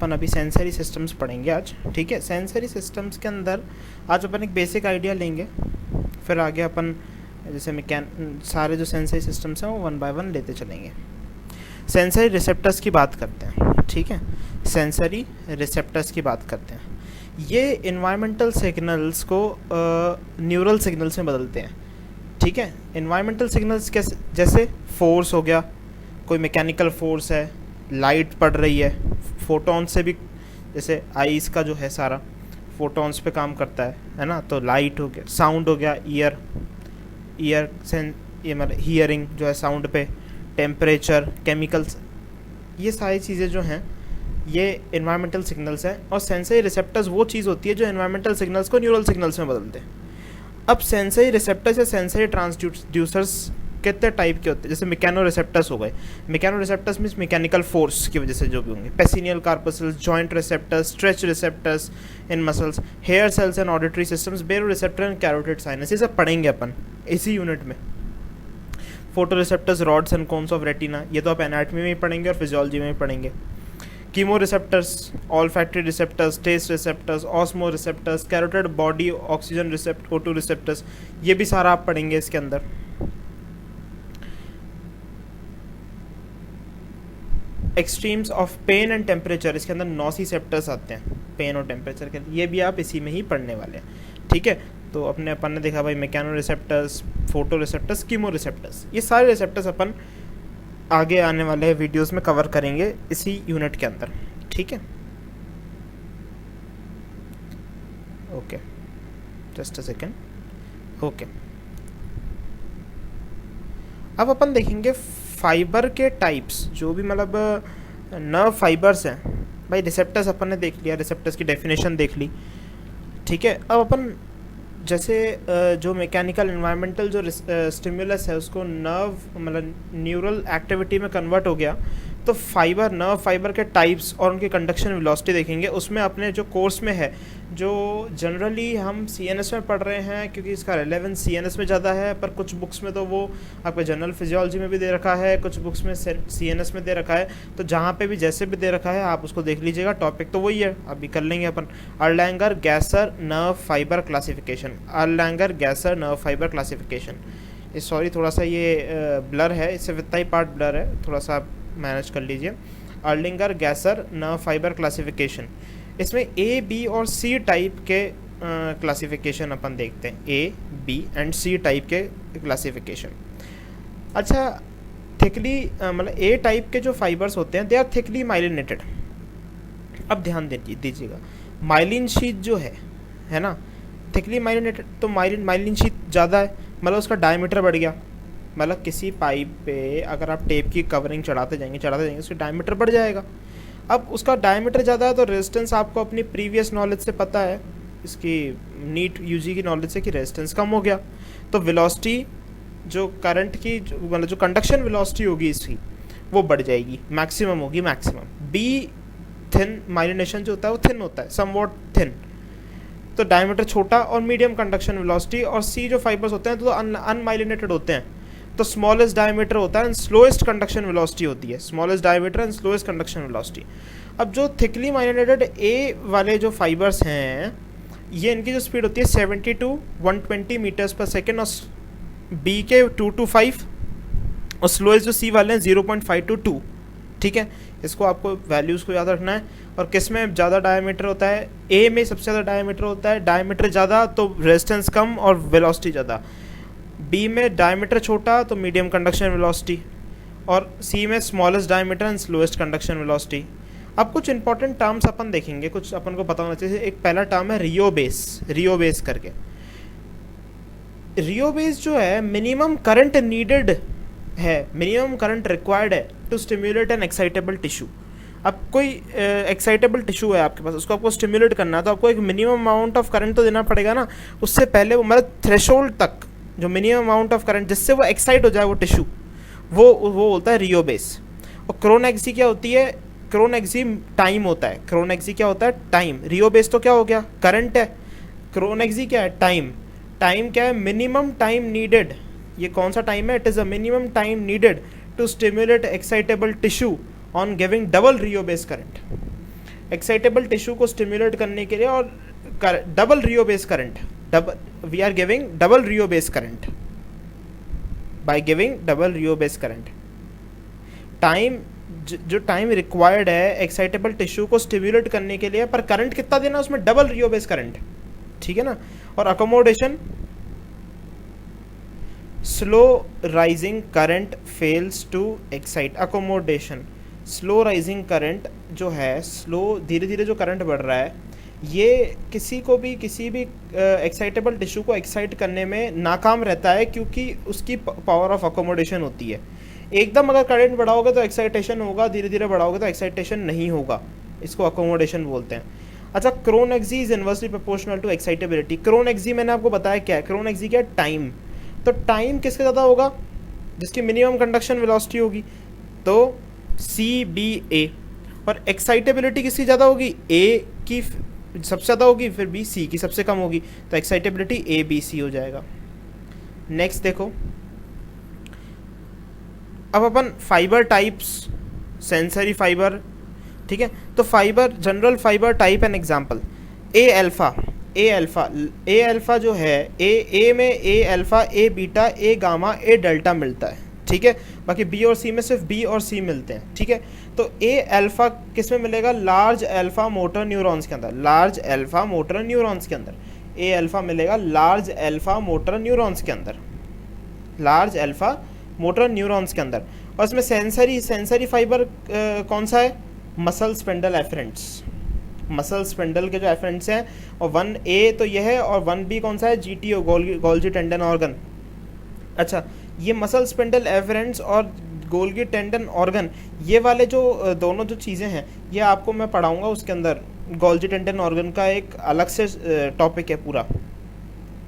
अपन अभी sensory systems पढ़ेंगे आज, ठीक है। सेंसरी सिस्टम्स के अंदर आज अपन एक बेसिक आइडिया लेंगे, फिर आगे अपन जैसे सारे जो सेंसरी सिस्टम्स हैं वो वन बाय वन लेते चलेंगे। सेंसरी रिसेप्टर्स की बात करते हैं, ठीक है। सेंसरी रिसेप्टर्स की बात करते हैं। ये इन्वायरमेंटल सिग्नल्स को न्यूरल सिग्नल्स में बदलते हैं, ठीक है। इन्वायरमेंटल सिग्नल्स कैसे, जैसे फोर्स हो गया, कोई मैकेनिकल फोर्स है, लाइट पड़ रही है, फोटोन से भी, जैसे आइस का जो है सारा फोटोन्स पे काम करता है ना, तो लाइट हो गया, साउंड हो गया, ईयर ये मतलब हियरिंग जो है साउंड पे, टेम्परेचर, केमिकल्स, ये सारी चीज़ें जो हैं ये इन्वायरमेंटल सिग्नल्स हैं। और सेंसरी रिसेप्टर्स वो चीज़ होती है जो इन्वायरमेंटल सिग्नल्स को न्यूरल सिग्नल्स में बदलते हैं। अब सेंसरी रिसेप्टर्स या सेंसरी ट्रांसड्यूसर्स कितने टाइप के होते हैं, जैसे मैकेनो रिसेप्टर्स हो गए। Mechano receptors means mechanical force की वजह से जो भी होंगे, pacinian corpuscles, joint receptors, stretch receptors in muscles, hair cells and auditory systems, baro receptor and carotid sinus, ये सब पढ़ेंगे अपन इसी यूनिट में। Photo receptors, rods and cones of retina, ये तो आप एनाटमी में ही पढ़ेंगे और फिजियोलॉजी में ही पढ़ेंगे। Chemo receptors, olfactory receptors, taste receptors, osmo receptors, carotid body oxygen O2 receptors, ये भी सारा आप पढ़ेंगे इसके अंदर। Extremes of pain and temperature, इसके अंदर नोसिसेप्टर्स आते हैं पेन और टेम्परेचर के, ये भी आप इसी में ही पढ़ने वाले हैं, ठीक है। तो अपन ने देखा भाई mechano receptors, photo receptors, chemo receptors, ये सारे रिसेप्टर्स अपन आगे आने वाले वीडियोस में कवर करेंगे इसी यूनिट के अंदर, ठीक है। Okay, just a second. Okay, अब अपन देखेंगे फाइबर के टाइप्स, जो भी मतलब नर्व फाइबर्स हैं। भाई रिसेप्टर्स अपन ने देख लिया, रिसेप्टर्स की डेफिनेशन देख ली, ठीक है। अब अपन जैसे जो मैकेनिकल इन्वायरमेंटल जो स्टिमुलस है उसको नर्व मतलब न्यूरल एक्टिविटी में कन्वर्ट हो गया, तो नर्व फाइबर के टाइप्स और उनकी कंडक्शन वेलोसिटी देखेंगे। उसमें अपने जो कोर्स में है, जो जनरली हम CNS में पढ़ रहे हैं, क्योंकि इसका रेलेवेंस CNS में ज़्यादा है, पर कुछ बुक्स में तो वो आपके जनरल फिजियोलॉजी में भी दे रखा है, कुछ बुक्स में CNS में दे रखा है, तो जहाँ पे भी जैसे भी दे रखा है आप उसको देख लीजिएगा। टॉपिक तो वही है, अभी कर लेंगे अपन। अर्लैंगर गैसर nerve fibre classification, अर्लैंगर गैसर nerve fibre classification. Sorry थोड़ा सा ये ब्लर है, इससे इतना ही पार्ट ब्लर है, थोड़ा सा आप मैनेज कर लीजिए। अर्लिंगर गैसर नर्व फाइबर क्लासिफिकेशन, इसमें A, B और C टाइप के क्लासिफिकेशन अपन देखते हैं, A, B and C type के क्लासिफिकेशन। अच्छा, थिकली मतलब A टाइप के जो फाइबर्स होते हैं दे आर थिकली माइलिनेटेड। अब ध्यान दीजिएगा, माइलिन शीट जो है ना, थिकली माइलिनेटेड, तो माइलिन शीट ज़्यादा है, मतलब उसका डायमीटर बढ़ गया। मतलब किसी पाइप पे अगर आप टेप की कवरिंग चढ़ाते जाएंगे उसका डायमीटर बढ़ जाएगा। अब उसका डायमीटर ज़्यादा है तो रेजिस्टेंस आपको अपनी प्रीवियस नॉलेज से पता है, इसकी नीट यूजी की नॉलेज से, कि रेजिस्टेंस कम हो गया, तो वेलोसिटी जो करंट की मतलब जो कंडक्शन वेलोसिटी होगी इसकी वो बढ़ जाएगी, मैक्सिमम होगी, मैक्सिमम। बी थिन माइलिनेशन जो होता है वो थिन होता है, समवॉट थिन, तो डायमीटर छोटा और मीडियम कंडक्शन वेलोसिटी। और सी जो फाइबर्स होते हैं तो अनमाइलिनेटेड होते हैं, तो स्मॉलेस्ट डायमीटर होता है एंड स्लोएस्ट कंडक्शन वेलोसिटी होती है, smallest diameter and slowest conduction velocity. अब जो थिकली माइलिनेटेड ए वाले जो फाइबर्स हैं, ये इनकी जो स्पीड होती है 70 to 120 मीटर्स पर सेकेंड, और बी के 2 to 5, और स्लोएस्ट जो सी वाले हैं 0.5 to 2, ठीक है। इसको आपको वैल्यूज़ को याद रखना है। और किस में ज़्यादा डायमीटर होता है, ए में सबसे ज़्यादा डायमीटर होता है, डायमीटर ज़्यादा तो रेजिस्टेंस कम और वेलोसिटी ज़्यादा। बी में डायमीटर छोटा तो मीडियम कंडक्शन वेलोसिटी, और सी में smallest diameter and slowest conduction velocity. अब कुछ इंपॉर्टेंट टर्म्स अपन देखेंगे, कुछ अपन को पता होना चाहिए। एक पहला टर्म है रियोबेस करके। रियोबेस जो है मिनिमम करंट नीडेड है, मिनिमम करंट रिक्वायर्ड है to stimulate an excitable tissue. अब कोई एक्साइटेबल टिश्यू है आपके पास, उसको आपको स्टिम्युलेट करना है, तो आपको एक मिनिमम अमाउंट ऑफ करंट तो देना पड़ेगा ना। उससे पहले वो मतलब थ्रेशोल्ड तक जो मिनिमम अमाउंट ऑफ करंट जिससे वो एक्साइट हो जाए वो टिश्यू, वो बोलता है रियोबेस। और क्रोनेक्सी क्या होती है, क्रोनेक्सी टाइम होता है, क्रोनेक्सी क्या होता है, टाइम। रियोबेस तो क्या हो गया, करंट है, क्रोनेक्सी क्या है, टाइम। टाइम क्या है, मिनिमम टाइम नीडेड। ये कौन सा टाइम है, it is a minimum time needed to stimulate excitable tissue on giving double rheobase current. Excitable tissue को स्टिमुलेट करने के लिए, और double rheobase current, we are giving double rheobase current by giving double rheobase current. Time जो time required है excitable tissue को stimulate करने के लिए, पर करंट कितना देना है उसमें, डबल रियो बेस करंट, ठीक है ना। और accommodation, slow rising current fails to excite, accommodation, slow rising current जो है, स्लो धीरे धीरे जो करंट बढ़ रहा है, ये किसी भी एक्साइटेबल टिश्यू को एक्साइट करने में नाकाम रहता है, क्योंकि उसकी पावर ऑफ अकोमोडेशन होती है। एकदम अगर करंट बढ़ाओगे तो एक्साइटेशन होगा, धीरे धीरे बढ़ाओगे तो एक्साइटेशन नहीं होगा, इसको अकोमोडेशन बोलते हैं। अच्छा, chronaxie is inversely proportional to excitability. Chronaxie मैंने आपको बताया क्या है, क्रोनेक्सी क्या है, टाइम। तो टाइम किसके ज़्यादा होगा, जिसकी मिनिमम कंडक्शन वेलोसिटी होगी, तो सी बी ए। और एक्साइटेबिलिटी किसकी ज़्यादा होगी, ए की सबसे ज़्यादा होगी, फिर बी सी की सबसे कम होगी, तो एक्साइटेबिलिटी ए बी सी हो जाएगा। नेक्स्ट देखो, अब अपन फाइबर टाइप्स, सेंसरी फाइबर, ठीक है। तो fibre, general fibre type and example, A alpha, A alpha जो है, ए में ए अल्फा, ए बीटा, ए गामा, ए डेल्टा मिलता है, ठीक है। बाकी बी और सी में सिर्फ बी और सी मिलते हैं, ठीक है। तो ए अल्फा किस में मिलेगा, लार्ज अल्फा मोटर न्यूरॉन्स के अंदर, लार्ज अल्फा मोटर न्यूरॉन्स के अंदर ए अल्फा मिलेगा, लार्ज अल्फा मोटर न्यूरॉन्स के अंदर, लार्ज अल्फा मोटर न्यूरॉन्स के अंदर। और इसमें सेंसरी फाइबर कौन सा है, muscle spindle efferents, muscle spindle के जो एफरेंट्स हैं, और 1A तो यह है, और 1B कौन सा है, GTO, गोल्गी टेंडन ऑर्गन। अच्छा, ये मसल स्पेंडल एफरेंट्स और गोल्गी टेंडन ऑर्गन, ये वाले जो दोनों जो चीज़ें हैं, ये आपको मैं पढ़ाऊँगा उसके अंदर। गोल्गी टेंडन ऑर्गन का एक अलग से टॉपिक है पूरा,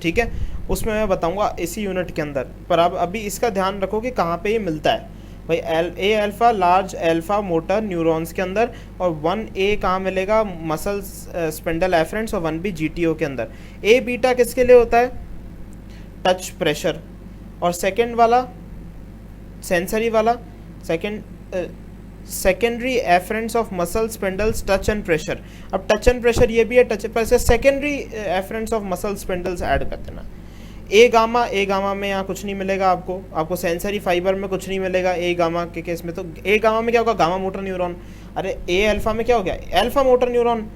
ठीक है, उसमें मैं बताऊंगा इसी यूनिट के अंदर। पर अब अभी इसका ध्यान रखो कि कहाँ पे ये मिलता है भाई, A alpha large alpha motor neurons के अंदर, और 1A कहाँ मिलेगा, मसल स्पेंडल एफरेंट्स, और 1B GTO के अंदर। ए बीटा किसके लिए होता है, टच प्रेशर, और सेकंड वाला सेंसरी वाला, secondary afferents of muscle spindles, touch and pressure. अब टच एंड प्रेशर ये भी है, touch pressure, secondary afferents of muscle spindles add कर देना। ए गामा में यहाँ कुछ नहीं मिलेगा आपको सेंसरी फाइबर में कुछ नहीं मिलेगा ए गामा के केस में। तो ए गामा में क्या होगा, गामा मोटर न्यूरॉन। अरे ए अल्फा में क्या हो गया, alpha motor neuron,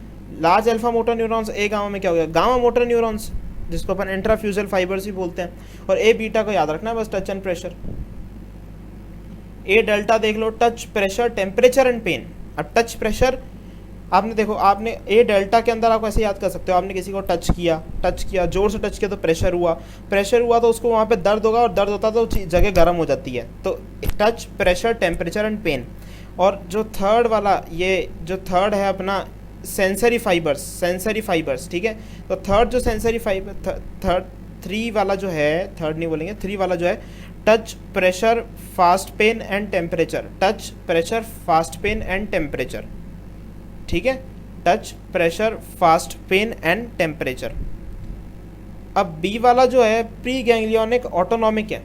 large alpha motor neurons. A gamma में क्या हो गया, गामा मोटर न्यूरॉन्स, जिसको अपन इंट्राफ्यूजल फाइबर्स भी बोलते हैं। और ए बीटा को याद रखना है बस, touch and pressure. A delta देख लो, touch pressure temperature and pain. अब टच प्रेशर आपने देखो, आपने ए डेल्टा के अंदर आप ऐसे याद कर सकते हो, आपने किसी को टच किया जोर से टच किया तो प्रेशर हुआ तो उसको वहाँ पे दर्द होगा, और दर्द होता तो जगह गर्म हो जाती है। तो touch pressure temperature and pain. और जो थर्ड वाला, ये जो थर्ड है अपना सेंसरी फाइबर्स, ठीक है। तो थर्ड जो सेंसरी फाइबर, थ्री वाला जो है, थर्ड नहीं बोलेंगे, थ्री वाला जो है, touch pressure fast pen and temperature, touch pressure fast pen and temperature, ठीक है। Touch pressure fast pen and temperature. अब बी वाला जो है प्री गैंग्लियोनिक ऑटोनॉमिक है,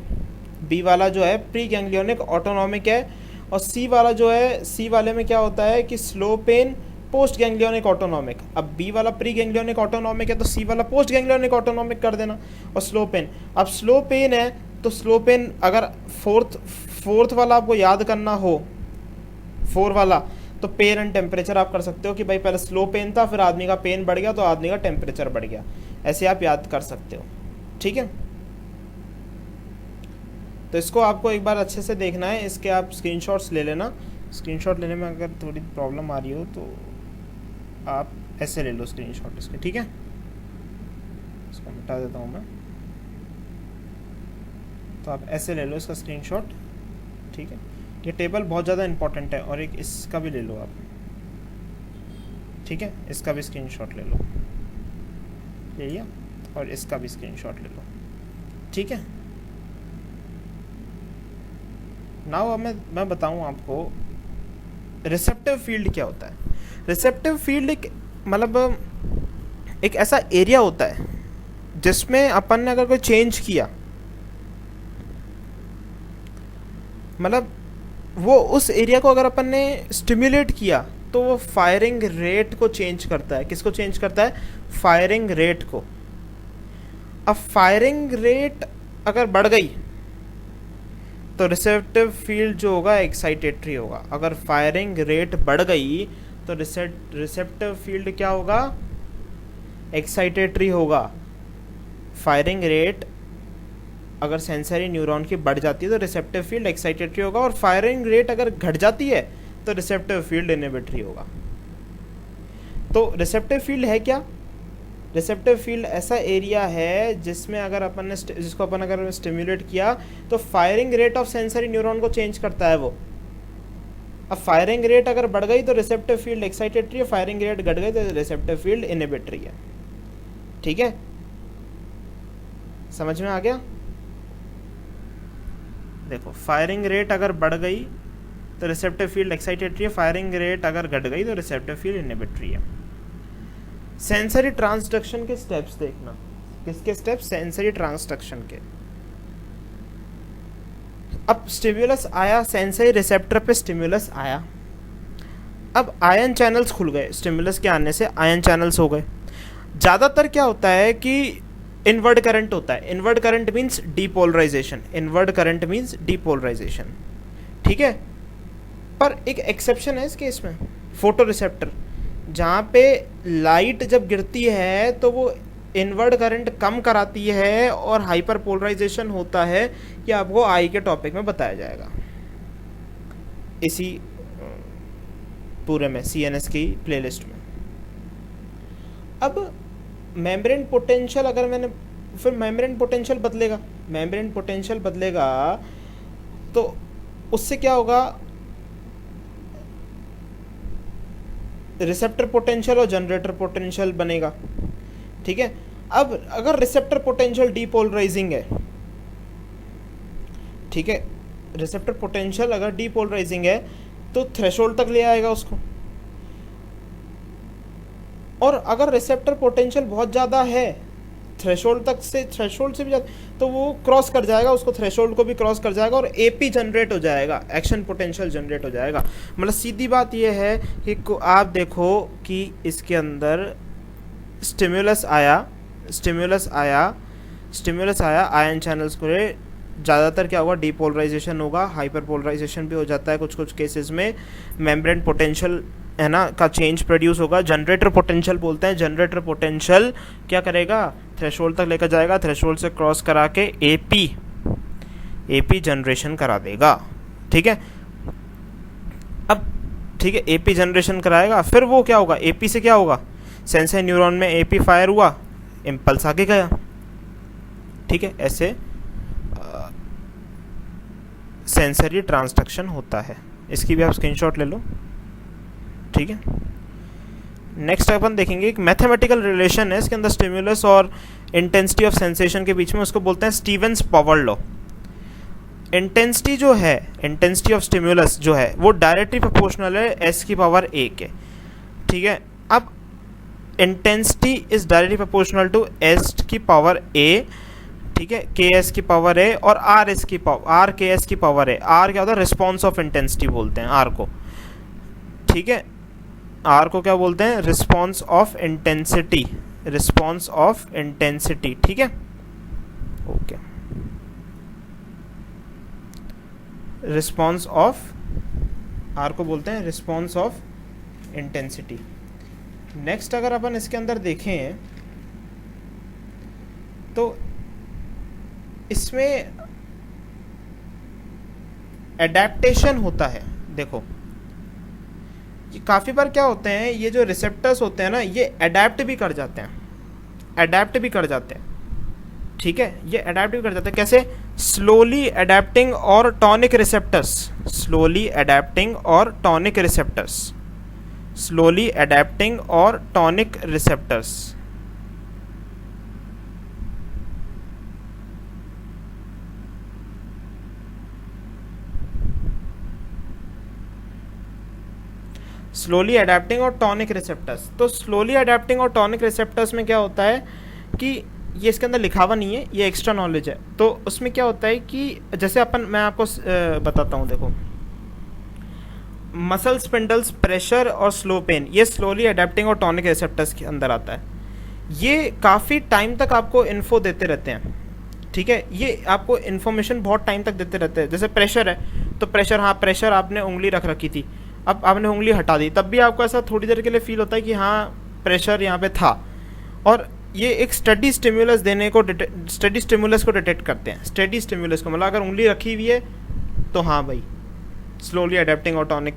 बी वाला जो है प्री गैंग्लियोनिक ऑटोनॉमिक है। और सी वाला जो है, सी वाले में क्या होता है कि slow pain post ganglionic autonomic. अब बी वाला प्री गैंग्लियोनिक ऑटोनॉमिक है, तो सी वाला पोस्ट गैंग्लियोनिक ऑटोनॉमिक कर देना। और स्लो पेन, अब स्लो पेन है तो स्लो पेन, अगर फोर्थ वाला आपको याद करना हो, 4 वाला, तो पेन एंड टेम्परेचर आप कर सकते हो कि भाई पहले स्लो पेन था, फिर आदमी का पेन बढ़ गया तो आदमी का टेम्परेचर बढ़ गया, ऐसे आप याद कर सकते हो, ठीक है। तो इसको आपको एक बार अच्छे से देखना है, इसके आप स्क्रीनशॉट्स ले लेना। स्क्रीनशॉट लेने में अगर थोड़ी प्रॉब्लम आ रही हो तो आप ऐसे ले लो स्क्रीनशॉट इसके, ठीक है। इसको मिटा देता हूँ मैं, तो आप ऐसे ले लो इसका स्क्रीनशॉट, ठीक है। ये टेबल बहुत ज़्यादा इंपॉर्टेंट है। और एक इसका भी ले लो आप, ठीक है, इसका भी स्क्रीनशॉट ले लो, ले लिया, और इसका भी स्क्रीनशॉट ले लो, ठीक है। नाउ अब मैं बताऊं आपको रिसेप्टिव फील्ड क्या होता है। रिसेप्टिव फील्ड एक मतलब एक ऐसा एरिया होता है जिसमें अपन ने अगर कोई चेंज किया, मतलब वो उस एरिया को अगर अपन ने स्टिमुलेट किया, तो वो फायरिंग रेट को चेंज करता है। किसको चेंज करता है? फायरिंग रेट को। अब फायरिंग रेट अगर बढ़ गई तो रिसेप्टिव फील्ड जो होगा एक्साइटेटरी होगा। अगर फायरिंग रेट बढ़ गई तो रिसेप्टिव फील्ड क्या होगा? एक्साइटेटरी होगा। फायरिंग रेट अगर सेंसरी न्यूरॉन की बढ़ जाती है तो रिसेप्टिव फील्ड एक्साइटेटरी होगा, और फायरिंग रेट अगर घट जाती है तो रिसेप्टिव फील्ड इनहिबिटरी होगा। तो रिसेप्टिव फील्ड है क्या? रिसेप्टिव फील्ड ऐसा एरिया है जिसमें अगर जिसको अपन अगर स्टिम्युलेट किया तो firing rate of sensory neuron को चेंज करता है वो। अब फायरिंग रेट अगर बढ़ गई तो रिसेप्टिव फील्ड एक्साइटेटरी है, फायरिंग रेट घट गई तो रिसेप्टिव फील्ड इनहिबिटरी है। ठीक है, समझ में आ गया? देखो, फायरिंग रेट अगर बढ़ गई तो रिसेप्टिव फील्ड एक्साइटेटरी है, फायरिंग रेट अगर घट गई तो रिसेप्टिव फील्ड इनहिबिटरी है। सेंसरी ट्रांसडक्शन के स्टेप्स देखना। किसके स्टेप्स? सेंसरी ट्रांसडक्शन के। अब स्टिम्युलस आया, सेंसरी रिसेप्टर पे स्टिम्युलस आया, अब आयन चैनल्स खुल गए। स्टिम्युलस के आने से आयन चैनल्स हो गए। ज़्यादातर क्या होता है कि इनवर्ड करंट होता है। Inward current means depolarisation. Inward current means depolarisation. ठीक है, पर एक एक्सेप्शन है इस केस में, फोटो रिसेप्टर, जहाँ पे लाइट जब गिरती है तो वो इनवर्ड करंट कम कराती है और हाइपर पोलराइजेशन होता है। ये आपको आई के टॉपिक में बताया जाएगा, इसी पूरे में CNS की प्लेलिस्ट में। अब मेम्ब्रेन पोटेंशियल अगर मैंने, फिर मेम्ब्रेन पोटेंशियल बदलेगा। मेम्ब्रेन पोटेंशियल बदलेगा तो उससे क्या होगा? रिसेप्टर पोटेंशियल और जनरेटर पोटेंशियल बनेगा। ठीक है, अब अगर रिसेप्टर पोटेंशियल डीपोलराइजिंग है, ठीक है, रिसेप्टर पोटेंशियल अगर डीपोलराइजिंग है तो थ्रेशोल्ड तक ले आएगा उसको, और अगर रिसेप्टर पोटेंशियल बहुत ज़्यादा है, थ्रेशोल्ड से भी ज़्यादा, तो वो क्रॉस कर जाएगा, उसको थ्रेशोल्ड को भी क्रॉस कर जाएगा और AP जनरेट हो जाएगा, एक्शन पोटेंशियल जनरेट हो जाएगा। मतलब सीधी बात ये है कि आप देखो कि इसके अंदर स्टिम्युलस आया, आयन चैनल्स को ज़्यादातर क्या होगा? डीपोलराइजेशन होगा, हाइपर पोलराइजेशन भी हो जाता है कुछ कुछ केसेस में। मेम्ब्रेन पोटेंशियल है ना का चेंज प्रोड्यूस होगा। जनरेटर पोटेंशियल बोलते हैं। जनरेटर पोटेंशियल क्या करेगा? थ्रेशोल्ड तक लेकर जाएगा, थ्रेशोल्ड से क्रॉस करा के AP जनरेशन करा देगा। ठीक है, अब ठीक है, AP जनरेशन कराएगा, फिर वो क्या होगा? AP से क्या होगा? सेंसरी न्यूरॉन में AP फायर हुआ, इम्पल्स आगे गया। ठीक है, ऐसे सेंसरी ट्रांसडक्शन होता है। इसकी भी आप स्क्रीनशॉट ले लो। ठीक है, नेक्स्ट अपन देखेंगे एक मैथमेटिकल रिलेशन है इसके अंदर स्टिम्युलस और इंटेंसिटी ऑफ सेंसेशन के बीच में, उसको बोलते हैं स्टीवेंस पावर लॉ। इंटेंसिटी जो है, इंटेंसिटी ऑफ स्टिम्युलस जो है वो डायरेक्टली प्रोपोर्शनल है S की पावर A के। ठीक है, अब intensity is directly proportional to S की पावर A, ठीक है, KS की पावर A और R KS की पावर A। R क्या होता है? रिस्पॉन्स ऑफ इंटेंसिटी बोलते हैं R को। ठीक है, R को क्या बोलते हैं? Response of intensity, response of intensity. ठीक है, ओके, रिस्पॉन्स ऑफ, R को बोलते हैं रिस्पॉन्स ऑफ इंटेंसिटी। नेक्स्ट अगर अपन इसके अंदर देखें तो इसमें एडेप्टेशन होता है। देखो, काफ़ी बार क्या होते हैं, ये जो रिसेप्टर्स होते हैं ना, ये अडेप्ट भी कर जाते हैं। ठीक है, ये अडेप्ट भी कर जाते हैं। कैसे? स्लोली अडेप्टिंग और टॉनिक रिसेप्टर्स, स्लोली अडेप्टिंग और टॉनिक रिसेप्टर्स। स्लोली अडेप्टिंग और टॉनिक रिसेप्टर्स। तो स्लोली अडेप्टिंग और टॉनिक रिसेप्टर्स में क्या होता है कि ये इसके अंदर लिखा हुआ नहीं है, ये एक्स्ट्रा नॉलेज है। तो उसमें क्या होता है कि जैसे मैं आपको बताता हूँ। देखो, मसल स्पिंडल्स, प्रेशर और स्लो पेन, ये स्लोली अडेप्टिंग और टॉनिक रिसेप्टर्स के अंदर आता है। ये काफ़ी टाइम तक आपको इन्फो देते रहते हैं, ठीक है, ये आपको इन्फॉर्मेशन बहुत टाइम तक देते रहते हैं। जैसे प्रेशर है तो प्रेशर, हाँ प्रेशर आपने उंगली रख रखी थी, अब आपने उंगली हटा दी, तब भी आपको ऐसा थोड़ी देर के लिए फील होता है कि हाँ प्रेशर यहाँ पे था। और ये एक स्टडी स्टिमुलस देने को, स्टडी स्टिमुलस को डिटेक्ट करते हैं। स्टडी स्टिमुलस को मतलब अगर उंगली रखी हुई है तो हाँ भाई स्लोली अडेप्टिंग और टॉनिक,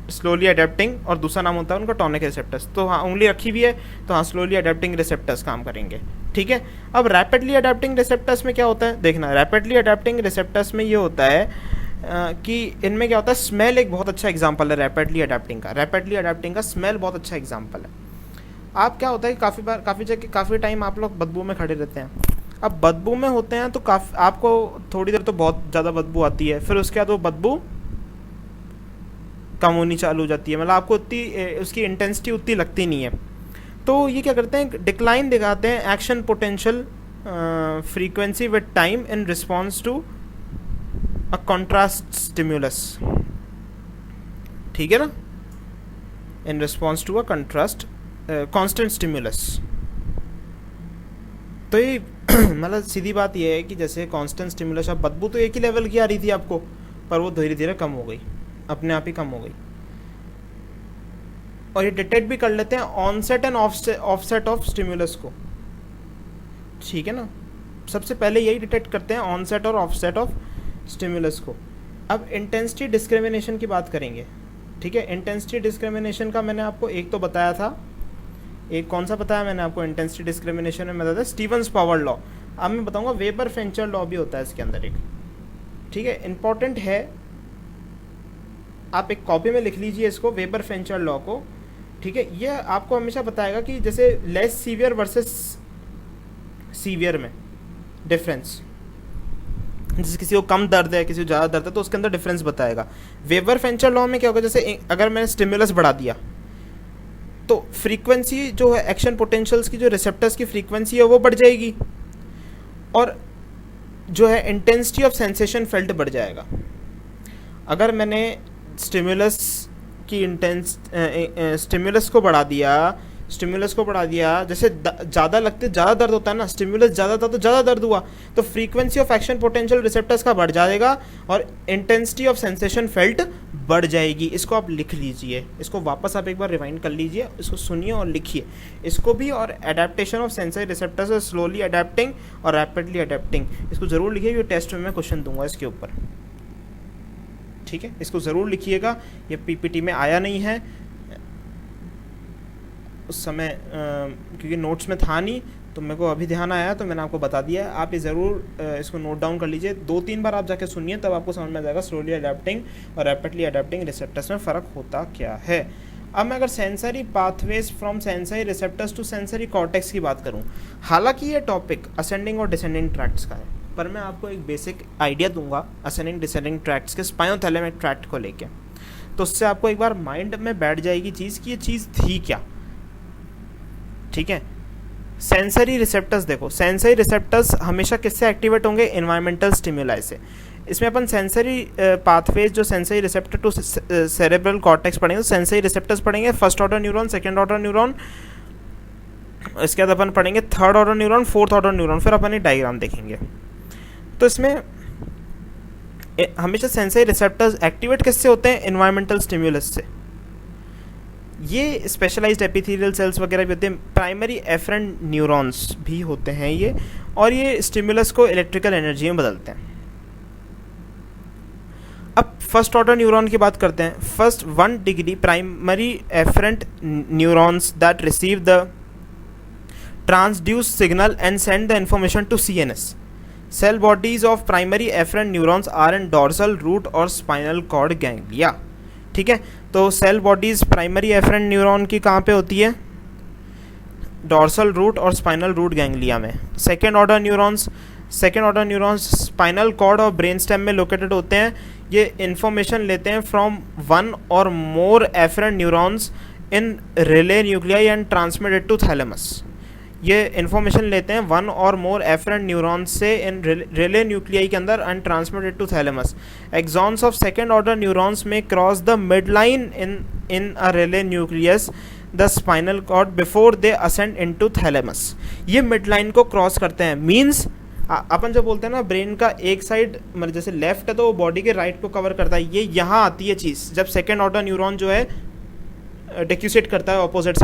स्लोली अडेप्टिंग और दूसरा नाम होता है उनका टॉनिक रिसेप्टर्स। तो हाँ उंगली रखी हुई है तो हाँ स्लोली अडेप्टिंग रिसेप्टर्स काम करेंगे, ठीक है। अब रैपिडली अडेप्टिंग रिसेप्टर्स में क्या होता है, देखना, रैपिडली अडेप्टिंग रिसेप्टर्स में ये होता है कि इनमें क्या होता है, स्मेल एक बहुत अच्छा एग्जांपल है रैपिडली अडेप्टिंग का। रैपिडली अडेप्टिंग का स्मेल बहुत अच्छा एग्जांपल है। आप क्या होता है कि काफ़ी टाइम आप लोग बदबू में खड़े रहते हैं। अब बदबू में होते हैं तो काफ़ी आपको थोड़ी देर तो बहुत ज़्यादा बदबू आती है, फिर उसके बाद वो बदबू कम होनी चालू हो जाती है, मतलब आपको उतनी उसकी इंटेंसिटी उतनी लगती नहीं है। तो ये क्या करते हैं, डिक्लाइन दिखाते हैं action potential frequency with time in response to a contrast stimulus, ठीक है ना, in response to a contrast constant stimulus. तो ये मतलब सीधी बात ये है कि जैसे कांस्टेंट स्टिम्युलस, अब बदबू तो एक ही लेवल की आ रही थी आपको, पर वो धीरे धीरे कम हो गई, अपने आप ही कम हो गई। और ये डिटेक्ट भी कर लेते हैं onset and offset of stimulus को, ठीक है ना, सबसे पहले यही डिटेक्ट करते हैं ऑनसेट और ऑफसेट ऑफ स्टिम्युलस को। अब इंटेंसिटी डिस्क्रिमिनेशन की बात करेंगे, ठीक है। इंटेंसिटी डिस्क्रिमिनेशन का मैंने आपको एक तो बताया था, एक कौन सा बताया मैंने आपको इंटेंसिटी डिस्क्रिमिनेशन में, बताया था स्टीवंस पावर लॉ। अब मैं बताऊंगा वेबर फेंचर लॉ भी होता है इसके अंदर एक, ठीक है, इंपॉर्टेंट है, आप एक कॉपी में लिख लीजिए इसको, वेबर फेंचर लॉ को, ठीक है। ये आपको हमेशा बताएगा कि जैसे लेस सीवियर वर्सेस सीवियर में डिफरेंस, जैसे किसी को कम दर्द है किसी को ज़्यादा दर्द है तो उसके अंदर डिफरेंस बताएगा। वेबर फेंचर लॉ में क्या होगा, जैसे अगर मैंने स्टिमुलस बढ़ा दिया तो फ्रीक्वेंसी जो है एक्शन पोटेंशियल्स की, जो रिसेप्टर्स की फ्रीक्वेंसी है वो बढ़ जाएगी, और जो है इंटेंसिटी ऑफ सेंसेशन फेल्ट बढ़ जाएगा। अगर मैंने स्टिमुलस की स्टिमुलस को बढ़ा दिया, जैसे ज़्यादा लगते ज़्यादा दर्द होता है ना, स्टिमुलस ज़्यादा था तो ज़्यादा दर्द हुआ, तो frequency of action potential receptors का बढ़ जाएगा और इंटेंसिटी ऑफ सेंसेशन फेल्ट बढ़ जाएगी। इसको आप लिख लीजिए, इसको वापस आप एक बार रिवाइंड कर लीजिए, इसको सुनिए और लिखिए इसको भी। और adaptation of sensory receptors, slowly adapting और रैपिडली अडेप्टिंग, इसको ज़रूर लिखिए, ये टेस्ट में मैं क्वेश्चन दूंगा इसके ऊपर, ठीक है, इसको ज़रूर लिखिएगा। ये पीपीटी में आया नहीं है उस समय क्योंकि नोट्स में था नहीं, तो मेरे को अभी ध्यान आया तो मैंने आपको बता दिया। आप ये ज़रूर इसको नोट डाउन कर लीजिए, 2-3 बार आप जाके सुनिए, तब आपको समझ में आ जाएगा स्लोली अडेप्टिंग और रैपिडली अडेप्टिंग रिसेप्टर्स में फ़र्क होता क्या है। अब मैं अगर sensory pathways from sensory receptors to sensory cortex की बात करूँ, हालांकि ये टॉपिक असेंडिंग और डिसेंडिंग ट्रैक्ट्स का है, पर मैं आपको एक बेसिक आइडिया दूंगा असेंडिंग डिसेंडिंग ट्रैक्ट्स के स्पाइनोथैलेमिक ट्रैक्ट को लेके, तो उससे आपको एक बार माइंड में बैठ जाएगी चीज़ कि ये चीज़ थी क्या, ठीक है। सेंसरी रिसेप्टर्स देखो, सेंसरी रिसेप्टर्स हमेशा किससे एक्टिवेट होंगे, एनवायरमेंटल स्टिमुलाई से। इसमें अपन सेंसरी पाथवेज जो sensory receptor to cerebral cortex पढ़ेंगे, तो सेंसरी रिसेप्टर्स पढ़ेंगे, first order neuron, second order neuron, इसके बाद अपन पढ़ेंगे third order neuron, fourth order neuron, फिर अपन ये डायग्राम देखेंगे। तो इसमें हमेशा सेंसरी रिसेप्टर्स एक्टिवेट किससे होते हैं, एनवायरमेंटल स्टिम्युलस से। ये स्पेशलाइज्ड एपिथेलियल सेल्स वगैरह भी होते हैं, प्राइमरी एफरेंट न्यूरॉन्स भी होते हैं ये, और ये स्टिमुलस को इलेक्ट्रिकल एनर्जी में बदलते हैं। अब फर्स्ट ऑर्डर न्यूरॉन की बात करते हैं। First 1 degree primary afferent neurons that receive the transduce signal and send the information to CNS. Cell bodies of primary afferent neurons are in dorsal root और spinal cord ganglia, ठीक है। तो cell bodies primary afferent neuron की कहाँ पे होती है, dorsal root और स्पाइनल रूट गैंग्लिया में। Second order neurons spinal cord और ब्रेन स्टेम में लोकेटेड होते हैं। ये इन्फॉर्मेशन लेते हैं from 1 or more afferent neurons in relay nuclei and transmitted to thalamus. ये इन्फॉर्मेशन लेते हैं one or more afferent neurons से इन रिले न्यूक्लियाई के अंदर and transmitted to thalamus. Axons of second order neurons में cross the mid line in a relay nucleus the spinal cord before they ascend into thalamus. ये mid line को cross करते हैं, means अपन जो बोलते हैं ना ब्रेन का एक साइड मतलब जैसे लेफ्ट है तो वो बॉडी के राइट को कवर करता है, ये यहाँ आती है चीज़ जब सेकेंड ऑर्डर न्यूरॉन जो है डिक्यूसेट करता है ऑपोजिट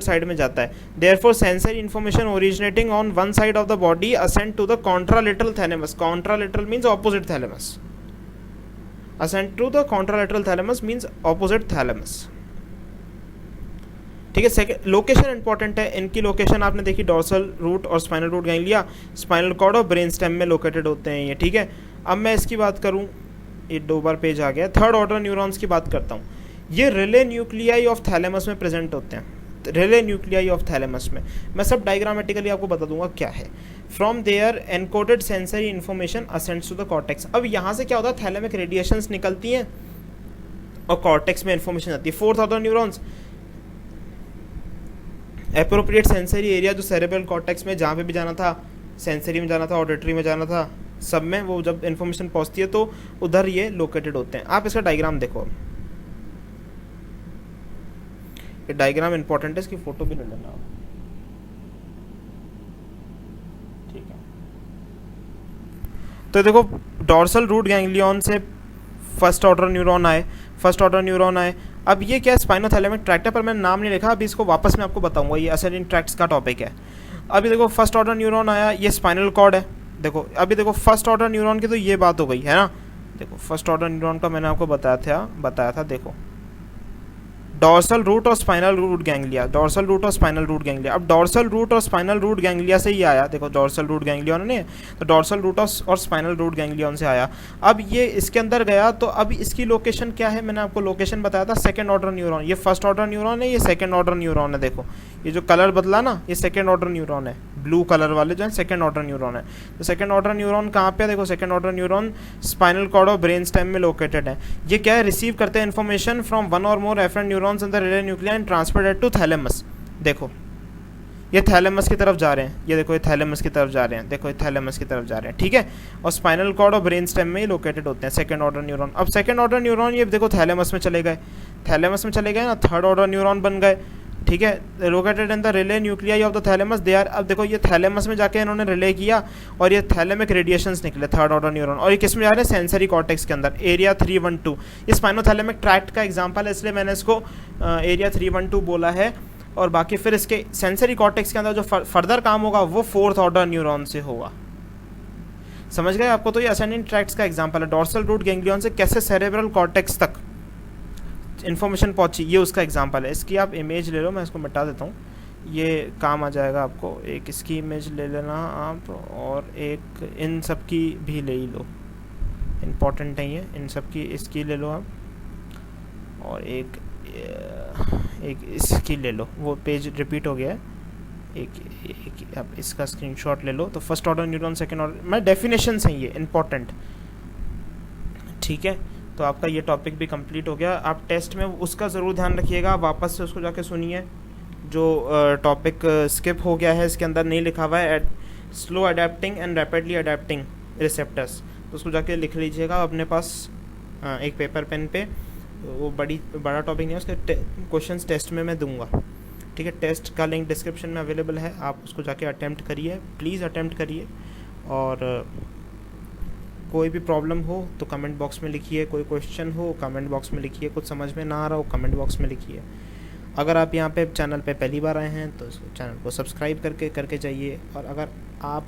साइड में जाता है। Therefore sensory information originating on one side of the body ascend to the contralateral thalamus. Contralateral means opposite thalamus, ascend to the contralateral thalamus means opposite thalamus. ठीक है, second location important है। इनकी location आपने देखी dorsal root और spinal root ganglia spinal cord और brain stem में located होते हैं ये। ठीक है, अब मैं इसकी बात करूं, ये 2 बार पेज आ गया। थर्ड ऑर्डर न्यूरॉन्स की बात करता हूं। ये रिले न्यूक्लियाई ऑफ थैलेमस में प्रेजेंट होते हैं। रिले न्यूक्लियाई ऑफ थैलेमस में मैं सब डायग्रामेटिकली आपको बता दूंगा क्या है। From there encoded sensory information ascends to the cortex. अब यहाँ से क्या होता है, थैलेमिक रेडिएशंस निकलती हैं और कॉर्टेक्स में इन्फॉर्मेशन आती है। Fourth order neurons appropriate sensory area जो सेरेब्रल कॉर्टेक्स में जहाँ पे भी जाना था, सेंसरी में जाना था, ऑडिटरी में जाना था, सब में वो जब इन्फॉर्मेशन पहुँचती है तो उधर ये लोकेटेड होते हैं। आप इसका डायग्राम देखो, ये डायग्राम इंपॉर्टेंट है, इसकी फोटो भी ले लेना। ठीक है, तो देखो डॉर्सल रूट गैंग्लियन से फर्स्ट ऑर्डर न्यूरॉन आए। अब ये क्या स्पाइनोथैलेमिक ट्रैक्ट है, पर मैंने नाम नहीं लिखा, अभी इसको वापस मैं आपको बताऊंगा, ये असेंडिंग ट्रैक्ट्स का टॉपिक है। अभी देखो फर्स्ट ऑर्डर न्यूरॉन आया, ये स्पाइनल कॉर्ड है। देखो अभी देखो फर्स्ट ऑर्डर न्यूरॉन की तो ये बात हो गई है ना। देखो फर्स्ट ऑर्डर न्यूरॉन का मैंने आपको बताया था। देखो डॉर्सल रूट और स्पाइनल रूट गैंग्लिया, अब डॉर्सल रूट और स्पाइनल रूट गैंग्लिया से ही आया। देखो डॉर्सल रूट गैंग्लियन ने, तो डॉर्सल रूट और स्पाइनल रूट गैंग्लियन से आया। अब ये इसके अंदर गया तो अब इसकी लोकेशन क्या है, मैंने आपको लोकेशन बताया था सेकंड ऑर्डर न्यूरॉन। ये फर्स्ट ऑर्डर न्यूरॉन है, ये सेकंड ऑर्डर न्यूरॉन है। देखो ये जो कलर बदला ना, ये सेकंड ऑर्डर न्यूरॉन है, ब्लू कलर वाले जो है सेकंड ऑर्डर न्यूरॉन है। तो सेकंड ऑर्डर न्यूरॉन कहाँ पे है, देखो second order neuron spinal cord और ब्रेन स्टेम में लोकेटेड है। ये क्या है, रिसीव करते हैं information from one or more afferent neurons in the relay nuclei and transferred to thalamus. देखो ये थैलेमस की तरफ जा रहे हैं, ये देखो ये थैलेमस की तरफ जा रहे हैं, देखो ये थैलेमस की तरफ जा रहे हैं। ठीक है, और स्पाइनल कॉर्ड और ब्रेन स्टेम में ही लोकेटेड होते हैं सेकंड ऑर्डर न्यूरॉन। अब सेकंड ऑर्डर न्यूरॉन ये देखो थैलेमस में चले गए ना, थर्ड ऑर्डर न्यूरॉन बन गए। ठीक है, located in the relay nuclei of the thalamus they are. अब देखो ये थैलेमस में जाके इन्होंने रिले किया और ये थैलेमिक रेडिएशंस निकले थर्ड ऑर्डर न्यूरॉन, और ये किस में जा रहे हैं, सेंसरी कॉर्टेक्स के अंदर, एरिया 312। ये स्पाइनोथैलेमिक ट्रैक्ट का एग्जांपल है, इसलिए मैंने इसको एरिया 312 बोला है। और बाकी फिर इसके सेंसरी कॉर्टेक्स के अंदर जो फर्दर काम होगा वो फोर्थ ऑर्डर न्यूरॉन से होगा। समझ गए आपको। तो ये असेंडिंग ट्रैक्ट्स का एग्जांपल है, डॉर्सल रूट गैंग्लियन से कैसे सेरेब्रल कॉर्टेक्स तक इन्फॉर्मेशन पहुंची, ये उसका एग्जांपल है। इसकी आप इमेज ले लो, मैं इसको मिटा देता हूँ, ये काम आ जाएगा आपको। एक इसकी इमेज ले लेना आप, और एक इन सब की भी ले ही लो, इम्पॉर्टेंट है ये, इन सब की इसकी ले लो आप, और एक इसकी ले लो, वो पेज रिपीट हो गया है। एक आप इसका स्क्रीनशॉट ले लो। तो first order neuron, second order, मैं डेफिनेशन है ये इम्पॉर्टेंट। ठीक है, तो आपका ये टॉपिक भी कंप्लीट हो गया। आप टेस्ट में उसका ज़रूर ध्यान रखिएगा, वापस से उसको जाके सुनिए। जो टॉपिक स्किप हो गया है इसके अंदर नहीं लिखा हुआ है, slow adapting and rapidly adapting receptors, तो उसको जाके लिख लीजिएगा अपने पास एक पेपर पेन पे। वो बड़ा टॉपिक नहीं है, उसके क्वेश्चंस टेस्ट में मैं दूंगा। ठीक है, टेस्ट का लिंक डिस्क्रिप्शन में अवेलेबल है, आप उसको जाके अटेम्प्ट करिए, प्लीज़ अटेम्प्ट करिए। और कोई भी प्रॉब्लम हो तो कमेंट बॉक्स में लिखिए, कोई क्वेश्चन हो कमेंट बॉक्स में लिखिए, कुछ समझ में ना आ रहा हो कमेंट बॉक्स में लिखिए। अगर आप यहाँ पे चैनल पे पहली बार आए हैं तो चैनल को सब्सक्राइब करके जाइए, और अगर आप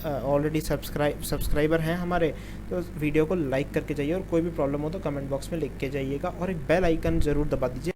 ऑलरेडी सब्सक्राइबर हैं हमारे तो वीडियो को लाइक करके जाइए, और कोई भी प्रॉब्लम हो तो कमेंट बॉक्स में लिख के जाइएगा, और एक बेल आइकन ज़रूर दबा दीजिए।